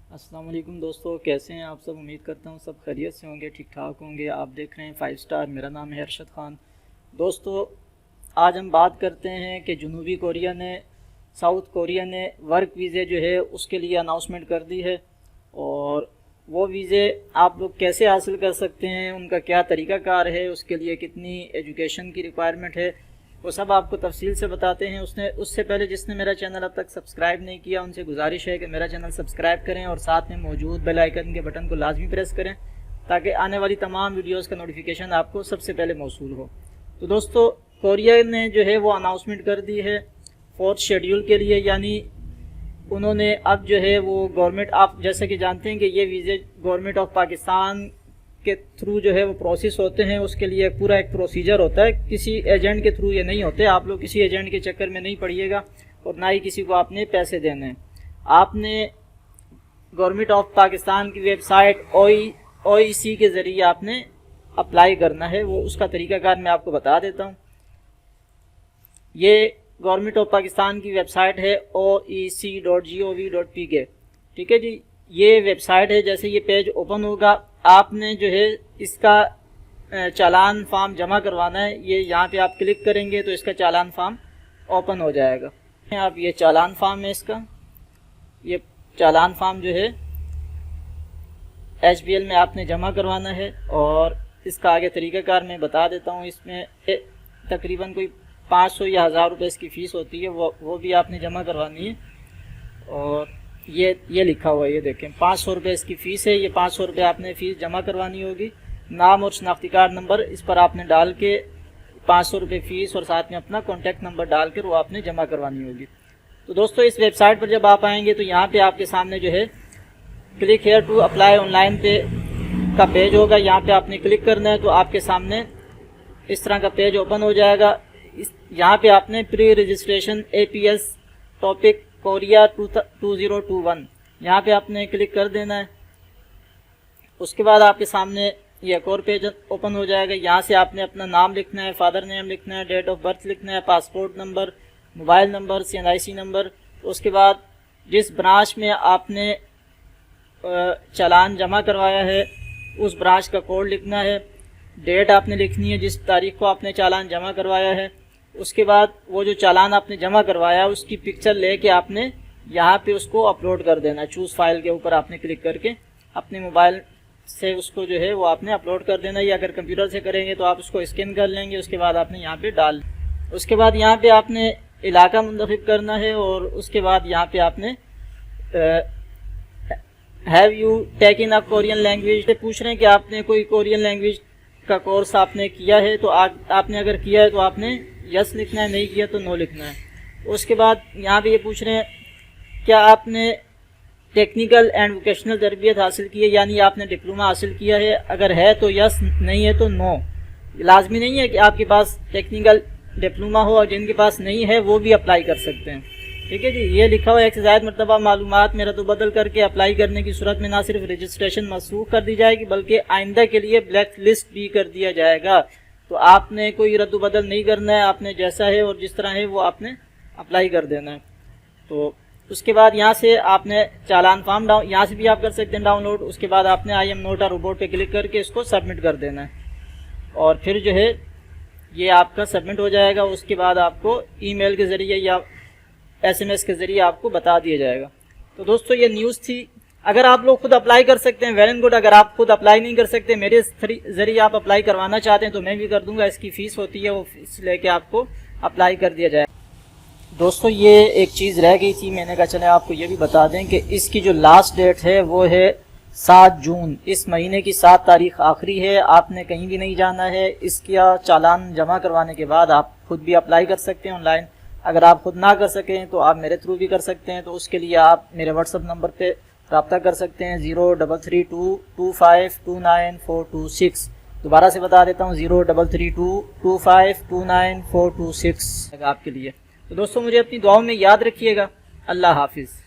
السلام علیکم دوستو، کیسے ہیں آپ سب؟ امید کرتا ہوں سب خیریت سے ہوں گے، ٹھیک ٹھاک ہوں گے۔ آپ دیکھ رہے ہیں 5 اسٹار، میرا نام ہے ارشد خان۔ دوستو آج ہم بات کرتے ہیں کہ جنوبی کوریا نے ساؤتھ کوریا نے ورک ویزے جو ہے اس کے لیے اناؤنسمنٹ کر دی ہے، اور وہ ویزے آپ لوگ کیسے حاصل کر سکتے ہیں، ان کا کیا طریقہ کار ہے، اس کے لیے کتنی ایجوکیشن کی ریکوائرمنٹ ہے، وہ سب آپ کو تفصیل سے بتاتے ہیں۔ اس سے پہلے جس نے میرا چینل اب تک سبسکرائب نہیں کیا، ان سے گزارش ہے کہ میرا چینل سبسکرائب کریں اور ساتھ میں موجود بیل آئیکن کے بٹن کو لازمی پریس کریں تاکہ آنے والی تمام ویڈیوز کا نوٹیفیکیشن آپ کو سب سے پہلے موصول ہو۔ تو دوستو کوریا نے جو ہے وہ اناؤنسمنٹ کر دی ہے 4تھ شیڈیول کے لیے، یعنی انہوں نے اب جو ہے وہ گورنمنٹ، آپ جیسے کہ جانتے ہیں کہ یہ ویزے گورنمنٹ آف پاکستان کے تھرو جو ہے وہ پروسیس ہوتے ہیں، اس کے لیے پورا ایک پروسیجر ہوتا ہے، کسی ایجنٹ کے تھرو یہ نہیں ہوتے۔ آپ لوگ کسی ایجنٹ کے چکر میں نہیں پڑیے گا اور نہ ہی کسی کو آپ نے پیسے دینے ہیں۔ آپ نے گورنمنٹ آف پاکستان کی ویب سائٹ او ای سی کے ذریعے آپ نے اپلائی کرنا ہے، وہ اس کا طریقہ کار میں آپ کو بتا دیتا ہوں۔ یہ گورنمنٹ آف پاکستان کی ویب سائٹ ہے oec.gov.pk، ٹھیک ہے جی، یہ ویب سائٹ ہے۔ جیسے یہ پیج اوپن ہوگا، آپ نے جو ہے اس کا چالان فارم جمع کروانا ہے۔ یہ یہاں پہ آپ کلک کریں گے تو اس کا چالان فارم اوپن ہو جائے گا۔ آپ یہ چالان فارم ہے، اس کا یہ چالان فارم جو ہے HBL میں آپ نے جمع کروانا ہے، اور اس کا آگے طریقہ کار میں بتا دیتا ہوں۔ اس میں تقریباً کوئی 500 یا 1000 روپے اس کی فیس ہوتی ہے، وہ بھی آپ نے جمع کروانی ہے۔ اور یہ لکھا ہوا ہے، یہ دیکھیں 500 روپے اس کی فیس ہے۔ یہ 500 روپے آپ نے فیس جمع کروانی ہوگی۔ نام اور شناختی کارڈ نمبر اس پر آپ نے ڈال کے 500 روپے فیس اور ساتھ میں اپنا کانٹیکٹ نمبر ڈال کر وہ آپ نے جمع کروانی ہوگی۔ تو دوستو اس ویب سائٹ پر جب آپ آئیں گے تو یہاں پہ آپ کے سامنے جو ہے click here to apply online پہ کا پیج ہوگا، یہاں پہ آپ نے کلک کرنا ہے تو آپ کے سامنے اس طرح کا پیج اوپن ہو جائے گا۔ یہاں پہ آپ نے پری رجسٹریشن APS ٹاپک کوریا 2021 یہاں پہ آپ نے کلک کر دینا ہے۔ اس کے بعد آپ کے سامنے یہ ایک اور پیج اوپن ہو جائے گا۔ یہاں سے آپ نے اپنا نام لکھنا ہے، فادر نیم لکھنا ہے، ڈیٹ آف برتھ لکھنا ہے، passport number, mobile number, CNIC number. اس کے بعد جس برانچ میں آپ نے چالان جمع کروایا ہے اس برانچ کا کوڈ لکھنا ہے، ڈیٹ آپ نے لکھنی ہے جس تاریخ کو آپ نے چالان جمع کروایا ہے۔ اس کے بعد وہ جو چالان آپ نے جمع کروایا اس کی پکچر لے کے آپ نے یہاں پہ اس کو اپلوڈ کر دینا ہے۔ چوز فائل کے اوپر آپ نے کلک کر کے اپنے موبائل سے اس کو جو ہے وہ آپ نے اپلوڈ کر دینا ہے، یا اگر کمپیوٹر سے کریں گے تو آپ اس کو اسکین کر لیں گے۔ اس کے بعد آپ نے یہاں پہ ڈال، اس کے بعد یہاں پہ آپ نے علاقہ منتخب کرنا ہے، اور اس کے بعد یہاں پہ آپ نے have you taken a Korean language سے پوچھ رہے ہیں کہ آپ نے کوئی کورین لینگویج کا کورس آپ نے کیا ہے، تو آپ نے اگر کیا ہے تو آپ نے یس لکھنا ہے، نہیں کیا تو نو لکھنا ہے۔ اس کے بعد یہاں پہ یہ پوچھ رہے ہیں کیا آپ نے ٹیکنیکل اینڈ ووکیشنل تربیت حاصل کی ہے، یعنی آپ نے ڈپلومہ حاصل کیا ہے، اگر ہے تو یس، نہیں ہے تو نو۔ لازمی نہیں ہے کہ آپ کے پاس ٹیکنیکل ڈپلومہ ہو، اور جن کے پاس نہیں ہے وہ بھی اپلائی کر سکتے ہیں، ٹھیک ہے جی۔ یہ لکھا ہوا ہے ایک سے زائد مرتبہ معلومات میں رد و بدل کر کے اپلائی کرنے کی صورت میں نہ صرف رجسٹریشن منسوخ کر دی جائے گی بلکہ آئندہ کے لیے بلیک لسٹ بھی کر دیا جائے گا۔ تو آپ نے کوئی رد و بدل نہیں کرنا ہے، آپ نے جیسا ہے اور جس طرح ہے وہ آپ نے اپلائی کر دینا ہے۔ تو اس کے بعد یہاں سے آپ نے چالان فارم یہاں سے بھی آپ کر سکتے ہیں ڈاؤن لوڈ۔ اس کے بعد آپ نے I am not a robot پہ کلک کر کے اس کو سبمٹ کر دینا ہے، اور پھر جو ہے یہ آپ کا سبمٹ ہو جائے گا۔ اس کے بعد آپ کو ای میل کے ذریعے یا SMS کے ذریعے آپ کو بتا دیا جائے گا۔ تو دوستو یہ نیوز تھی۔ اگر آپ لوگ خود اپلائی کر سکتے ہیں ویل اینڈ گڈ، اگر آپ خود اپلائی نہیں کر سکتے، میرے ذریعے آپ اپلائی کروانا چاہتے ہیں تو میں بھی کر دوں گا۔ اس کی فیس ہوتی ہے، وہ فیس لے کے آپ کو اپلائی کر دیا جائے۔ دوستو یہ ایک چیز رہ گئی تھی، میں نے کہا چلے آپ کو یہ بھی بتا دیں کہ اس کی جو لاسٹ ڈیٹ ہے وہ ہے 7 جون، اس مہینے کی 7 تاریخ آخری ہے۔ آپ نے کہیں بھی نہیں جانا ہے۔ اس کا چالان جمع کروانے کے بعد آپ خود بھی اپلائی کر سکتے ہیں آن لائن۔ اگر آپ خود نہ کر سکیں تو آپ میرے تھرو بھی کر سکتے ہیں، تو اس کے لیے آپ میرے واٹس ایپ نمبر پہ رابطہ کر سکتے ہیں 03322529 دوبارہ سے بتا دیتا ہوں 03322529 آپ کے لیے۔ تو دوستو مجھے اپنی دعاؤں میں یاد رکھیے گا۔ اللہ حافظ۔